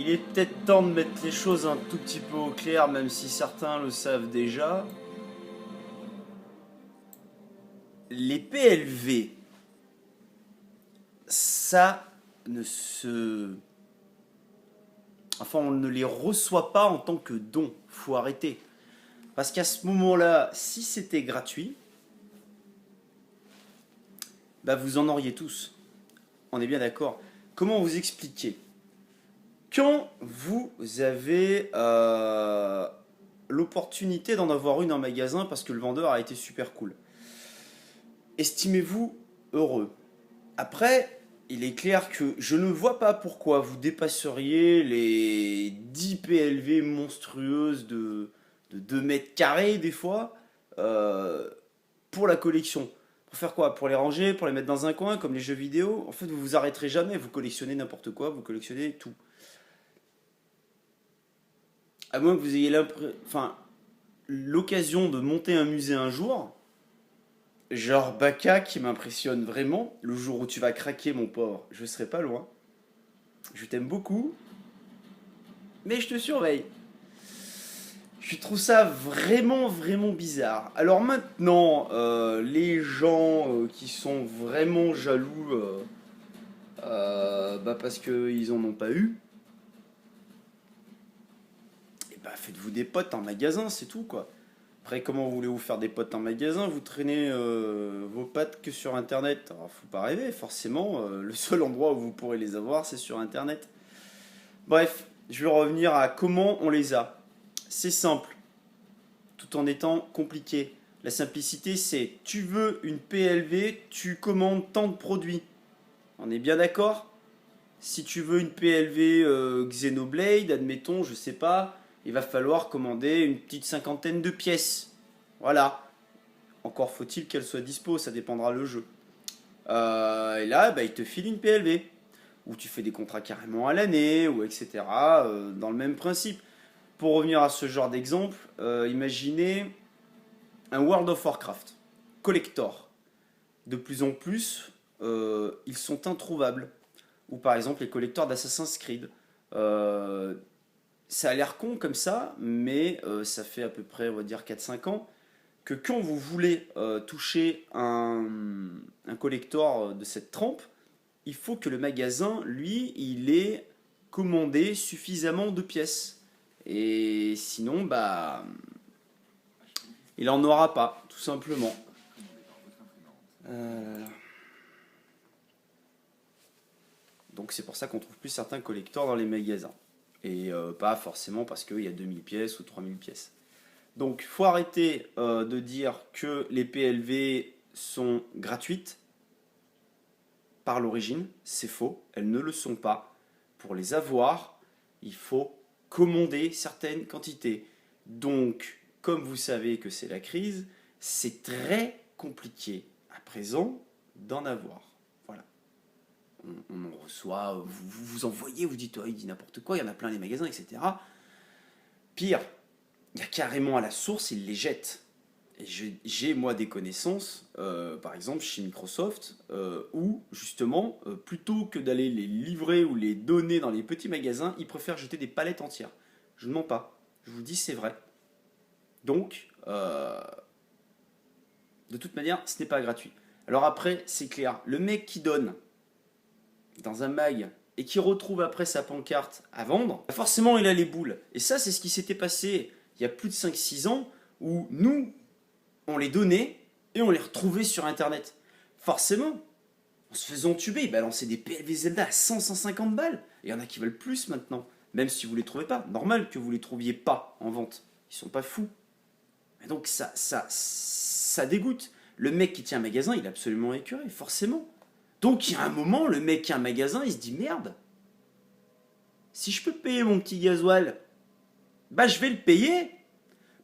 il est peut-être temps de mettre les choses un tout petit peu au clair, même si certains le savent déjà. Les PLV, ça ne se... Enfin, on ne les reçoit pas en tant que don. Faut arrêter. Parce qu'à ce moment-là, si c'était gratuit, bah vous en auriez tous. On est bien d'accord. Comment vous expliquer? Quand vous avez l'opportunité d'en avoir une en magasin parce que le vendeur a été super cool, estimez-vous heureux. Après, il est clair que je ne vois pas pourquoi vous dépasseriez les 10 PLV monstrueuses de 2 mètres carrés des fois pour la collection. Pour faire quoi? Pour les ranger, pour les mettre dans un coin comme les jeux vidéo? En fait, vous vous arrêterez jamais, vous collectionnez n'importe quoi, vous collectionnez tout. À moins que vous ayez l'occasion de monter un musée un jour, genre Baka qui m'impressionne vraiment, le jour où tu vas craquer mon pauvre, je serai pas loin. Je t'aime beaucoup, mais je te surveille. Je trouve ça vraiment, vraiment bizarre. Alors maintenant, les gens qui sont vraiment jaloux parce qu'ils en ont pas eu, et bah faites-vous des potes en magasin, c'est tout quoi. Après, comment voulez-vous faire des potes en magasin? Vous traînez vos pattes que sur Internet. Alors, faut pas rêver, forcément. Le seul endroit où vous pourrez les avoir, c'est sur Internet. Bref, je vais revenir à comment on les a. C'est simple, tout en étant compliqué. La simplicité, c'est tu veux une PLV, tu commandes tant de produits. On est bien d'accord? Si tu veux une PLV Xenoblade, admettons, je sais pas, il va falloir commander une petite cinquantaine de pièces. Voilà. Encore faut-il qu'elle soit dispo, ça dépendra le jeu. Et là, bah, il te file une PLV. Ou tu fais des contrats carrément à l'année, ou etc. Dans le même principe. Pour revenir à ce genre d'exemple, imaginez un World of Warcraft collector. De plus en plus, ils sont introuvables. Ou par exemple les collecteurs d'Assassin's Creed. Ça a l'air con comme ça, mais ça fait à peu près, on va dire, 4-5 ans que quand vous voulez toucher un collector de cette trempe, il faut que le magasin, lui, il ait commandé suffisamment de pièces. Et sinon, bah, il en aura pas, tout simplement. Euh, Donc c'est pour ça qu'on trouve plus certains collectors dans les magasins. Et pas forcément parce qu'il y a 2000 pièces ou 3000 pièces. Donc faut arrêter de dire que les PLV sont gratuites par l'origine. C'est faux, elles ne le sont pas. Pour les avoir, il faut commander certaines quantités. Donc, comme vous savez que c'est la crise, c'est très compliqué à présent d'en avoir. Voilà. On en reçoit, vous envoyez, vous dites, oh, il dit n'importe quoi, il y en a plein les magasins, etc. Pire, il y a carrément à la source, ils les jettent. Et j'ai moi des connaissances, par exemple chez Microsoft, où justement, plutôt que d'aller les livrer ou les donner dans les petits magasins, ils préfèrent jeter des palettes entières. Je ne mens pas, je vous dis c'est vrai. Donc, de toute manière, ce n'est pas gratuit. Alors après, c'est clair, le mec qui donne dans un mag et qui retrouve après sa pancarte à vendre, forcément il a les boules. Et ça, c'est ce qui s'était passé il y a plus de 5-6 ans, où nous, on les donnait et on les retrouvait sur internet. Forcément, en se faisant tuber, ils balançaient des PLV Zelda à 100-150 balles. Et il y en a qui veulent plus maintenant, même si vous les trouvez pas. Normal que vous les trouviez pas en vente. Ils sont pas fous. Mais donc ça dégoûte. Le mec qui tient un magasin, il est absolument écœuré, forcément. Donc il y a un moment, le mec qui a un magasin, il se dit merde. Si je peux payer mon petit gasoil, bah je vais le payer.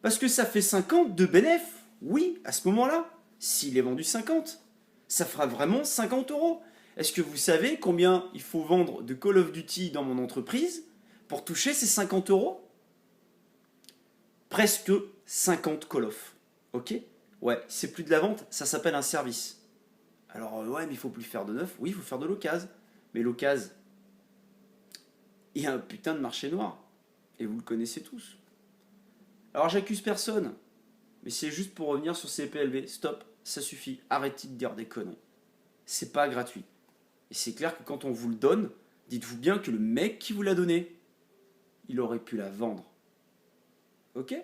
Parce que ça fait 50 de bénéf. Oui, à ce moment-là, s'il est vendu 50, ça fera vraiment 50 euros. Est-ce que vous savez combien il faut vendre de Call of Duty dans mon entreprise pour toucher ces 50 euros? Presque 50 Call of. Ok? Ouais, c'est plus de la vente, ça s'appelle un service. Alors, ouais, mais il faut plus faire de neuf. Oui, il faut faire de l'occasion. Mais l'occasion, il y a un putain de marché noir. Et vous le connaissez tous. Alors j'accuse personne, mais c'est juste pour revenir sur CPLV. Stop, ça suffit. Arrêtez de dire des conneries. C'est pas gratuit. Et c'est clair que quand on vous le donne, dites-vous bien que le mec qui vous l'a donné, il aurait pu la vendre. Ok?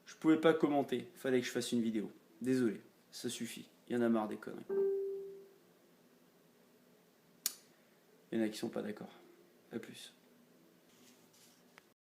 Je pouvais pas commenter, fallait que je fasse une vidéo. Désolé, ça suffit. Il y en a marre des conneries. Il y en a qui sont pas d'accord. A plus.